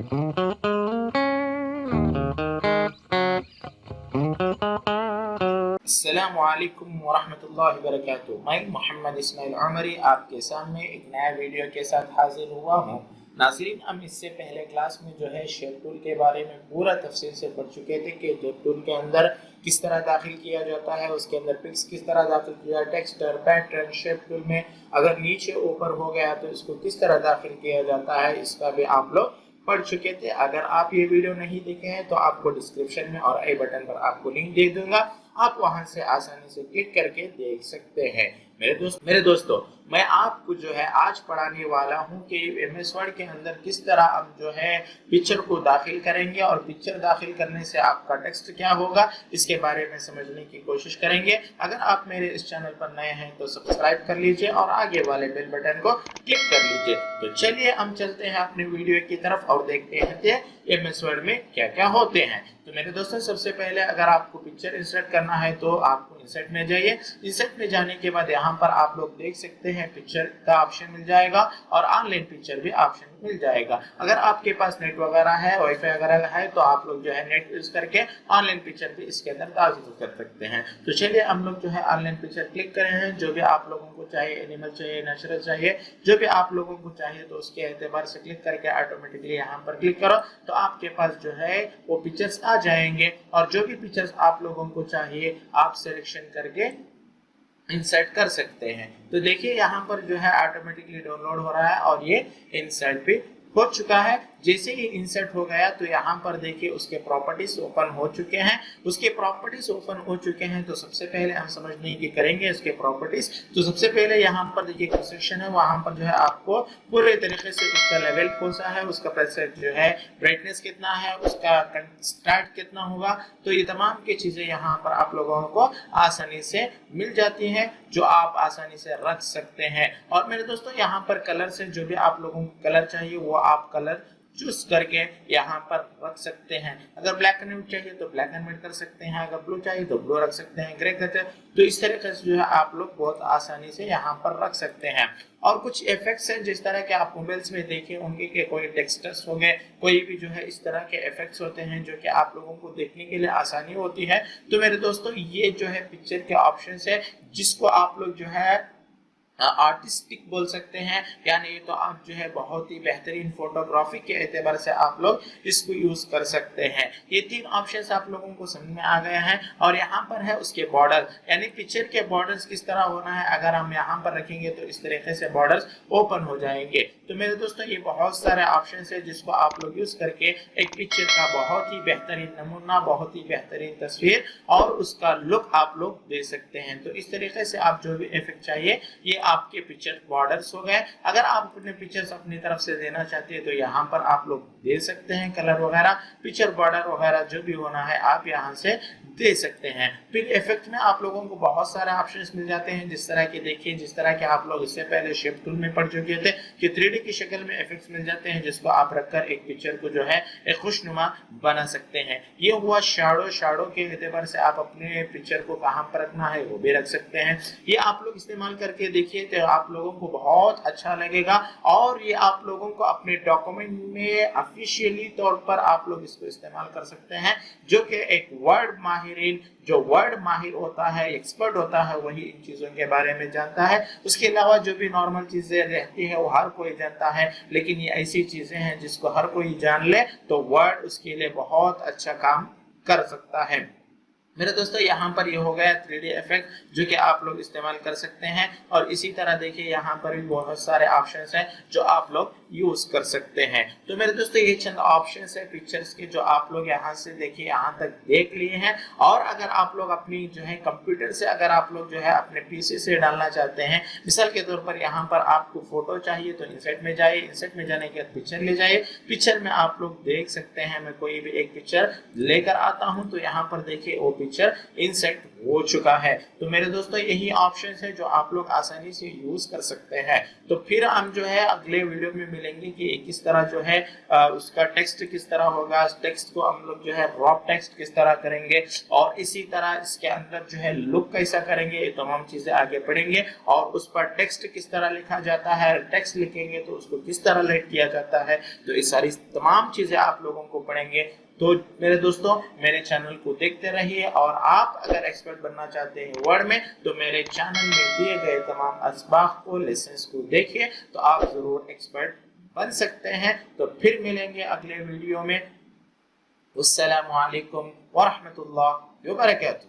अस्सलामुअलैकुम वरहमतुल्लाहि वबरकातुहू। मैं मोहम्मद इस्माइल उमरी आपके सामने एक नया वीडियो के साथ हाजिर हुआ हूँ। नाज़रीन, हम इससे पहले क्लास में जो है शेप टूल के बारे में पूरा तफसील से पढ़ चुके थे कि शेप टूल के अंदर किस तरह दाखिल किया जाता है, उसके अंदर पिक्स किस तरह दाखिल किया, टेक्सचर, पैटर्न। शेप टूल में अगर नीचे ऊपर हो गया तो इसको किस तरह दाखिल किया जाता है, इसका भी आप लोग पढ़ चुके थे। अगर आप ये वीडियो नहीं देखे हैं तो आपको डिस्क्रिप्शन में और आई बटन पर आपको लिंक दे दूंगा, आप वहां से आसानी से क्लिक करके देख सकते हैं। मेरे दोस्तों, मैं आपको जो है आज पढ़ाने वाला हूं कि एमएस वर्ड के अंदर किस तरह हम जो है पिक्चर को दाखिल करेंगे और पिक्चर दाखिल करने से आपका टेक्स्ट क्या होगा, इसके बारे में समझने की कोशिश करेंगे। अगर आप मेरे इस चैनल पर नए हैं तो सब्सक्राइब कर लीजिए और आगे वाले बेल बटन को क्लिक कर लीजिए। तो चलिए हम चलते हैं अपने वीडियो की तरफ और देखते हैं कि एमएस वर्ड में क्या क्या होते हैं। तो मेरे दोस्तों, सबसे पहले अगर आपको पिक्चर इंसर्ट करना है तो आपको इंसर्ट में जाइए। इंसर्ट में जाने के बाद यहाँ पर आप लोग देख सकते हैं पिक्चर का ऑप्शन मिल जाएगा और ऑनलाइन पिक्चर भी ऑप्शन मिल जाएगा। अगर आपके पास नेट वगैरह है, वाईफाई वगैरह है, तो आप लोग जो है नेट यूज करके ऑनलाइन पिक्चर भी इसके अंदर दाखिल कर सकते हैं। तो चलिए हम लोग जो है ऑनलाइन पिक्चर क्लिक करें हैं। जो भी आप लोगों को चाहिए, एनिमल चाहिए, नेचुरल चाहिए, जो भी आप लोगों को चाहिए, तो उसके एतबार से क्लिक करके ऑटोमेटिकली यहाँ पर क्लिक करो तो आपके पास जो है वो पिक्चर्स आ जाएंगे और जो भी पिक्चर्स आप लोगों को चाहिए आप सिलेक्शन करके इंसर्ट कर सकते हैं। तो देखिए यहाँ पर जो है ऑटोमेटिकली डाउनलोड हो रहा है और ये इंसर्ट भी हो चुका है। जैसे ही इंसर्ट हो गया तो यहाँ पर देखिए उसके प्रॉपर्टीज ओपन हो चुके हैं। उसके प्रॉपर्टीज ओपन हो चुके हैं तो सबसे पहले हम समझने की करेंगे इसके प्रॉपर्टीज। तो सबसे पहले यहाँ पर देखिए कंस्ट्रक्शन है, वहां पर जो है आपको पूरे तरीके से उसका लेवल कौन सा है, उसका प्रेशर जो है ब्राइटनेस कितना है, उसका कंट्रास्ट कितना होगा, तो ये तमाम की चीजें यहाँ पर आप लोगों को आसानी से मिल जाती हैं जो आप आसानी से रख सकते हैं। और मेरे दोस्तों, यहाँ पर कलर से जो भी आप लोगों को कलर चाहिए वो आप कलर चूज करके यहाँ पर रख सकते हैं। अगर ब्लैक एंड व्हाइट चाहिए तो ब्लैक एंड व्हाइट कर सकते हैं, अगर ब्लू चाहिए तो ब्लू रख सकते हैं, ग्रे करते हैं। तो इस तरीके से जो है आप लोग बहुत आसानी से यहाँ पर रख सकते हैं। और कुछ इफेक्ट्स हैं जिस तरह के आप मोबाइल्स में देखे होंगे कि कोई टेक्सचर्स हो गए, कोई भी जो है इस तरह के इफेक्ट्स होते हैं जो कि आप लोगों को देखने के लिए आसानी होती है। तो मेरे दोस्तों, ये जो है पिक्चर के ऑप्शंस है जिसको आप लोग जो है आर्टिस्टिक बोल सकते हैं, यानी ये तो आप जो है बहुत ही बेहतरीन फोटोग्राफी के एतबार से आप लोग इसको यूज कर सकते हैं। ये तीन ऑप्शंस आप लोगों को समझ में आ गया है। और यहाँ पर है उसके बॉर्डर, यानी पिक्चर के बॉर्डर्स किस तरह होना है। अगर हम यहाँ पर रखेंगे तो इस तरीके से बॉर्डर्स ओपन हो जाएंगे। तो मेरे दोस्तों, ये बहुत सारे ऑप्शन है जिसको आप लोग यूज करके एक पिक्चर का बहुत ही बेहतरीन नमूना, बहुत ही बेहतरीन तस्वीर और उसका लुक आप लोग दे सकते हैं। तो इस तरीके से आप जो भी इफेक्ट चाहिए ये आपके पिक्चर बॉर्डर्स हो गए। अगर आप अपने पिक्चर्स अपनी तरफ से देना चाहते हैं तो यहाँ पर आप लोग दे सकते हैं, कलर वगैरह, पिक्चर बॉर्डर वगैरह जो भी होना है आप यहाँ से दे सकते हैं। फिर इफेक्ट में आप लोगों को बहुत सारे ऑप्शंस मिल जाते हैं, जिस तरह के देखिए, जिस तरह के आप लोग इससे पहले शेप टूल में पढ़ चुके थे कि 3D की शक्ल में इफेक्ट्स मिल जाते हैं जिसको आप रखकर एक पिक्चर को जो है एक खुशनुमा बना सकते हैं। ये हुआ शैडो के एतबार से आप अपने पिक्चर को कहाँ पर रखना है वो भी रख सकते हैं। ये आप लोग इस्तेमाल करके देखिए तो आप लोगों को बहुत अच्छा लगेगा और ये आप लोगों को अपने डॉक्यूमेंट में ऑफिशियली तौर पर आप लोग इसको इस्तेमाल कर सकते हैं। जो कि एक वर्ड माहिरीन, जो वर्ड माहिर होता है, एक्सपर्ट होता है, वही इन चीजों के बारे में जानता है। उसके अलावा जो भी नॉर्मल चीजें रहती है वो हर कोई जानता है, लेकिन ये ऐसी चीजें हैं जिसको हर कोई जान ले तो वर्ड उसके लिए बहुत अच्छा काम कर सकता है। मेरे दोस्तों, यहाँ पर ये हो गया 3D इफेक्ट जो कि आप लोग इस्तेमाल कर सकते हैं। और इसी तरह देखिए यहाँ पर भी बहुत सारे ऑप्शंस हैं जो आप लोग यूज कर सकते हैं। तो मेरे दोस्तों, ये चंद ऑप्शंस है पिक्चर्स के जो आप लोग यहाँ से देखिए यहाँ तक देख लिए हैं। और अगर आप लोग अपनी जो है कंप्यूटर से, अगर आप लोग जो है अपने पीसी से डालना चाहते हैं, मिसाल के तौर पर यहाँ पर आपको फोटो चाहिए तो इंसर्ट में जाइए, इंसर्ट में जाने के बाद पिक्चर ले जाइए। पिक्चर में आप लोग देख सकते हैं, मैं कोई भी एक पिक्चर लेकर आता हूँ तो यहाँ पर देखिए वो पिक्चर इंसर्ट हो चुका है। तो मेरे दोस्तों यही ऑप्शन है जो आप लोग आसानी से यूज कर सकते हैं। तो फिर हम जो है अगले वीडियो में मिलेंगे कि किस तरह जो है उसका टेक्स्ट किस तरह होगा, टेक्स्ट को हम लोग जो है रॉप टेक्स्ट किस तरह करेंगे, और इसी तरह इसके अंदर जो है लुक कैसा करेंगे, ये तमाम चीजें आगे पढ़ेंगे। और उस पर टेक्स्ट किस तरह लिखा जाता है, टेक्स्ट लिखेंगे तो उसको किस तरह लाइट किया जाता है, तो ये सारी तमाम चीजें आप लोगों को पढ़ेंगे। तो मेरे दोस्तों मेरे चैनल को देखते रहिए, और आप अगर एक्सपर्ट बनना चाहते हैं वर्ड में तो मेरे चैनल में दिए गए तमाम असबाक को, लेसन्स को देखिए, तो आप जरूर एक्सपर्ट बन सकते हैं। तो फिर मिलेंगे अगले वीडियो में। अस्सलामु अलैकुम व रहमतुल्लाहि व बरकातहू।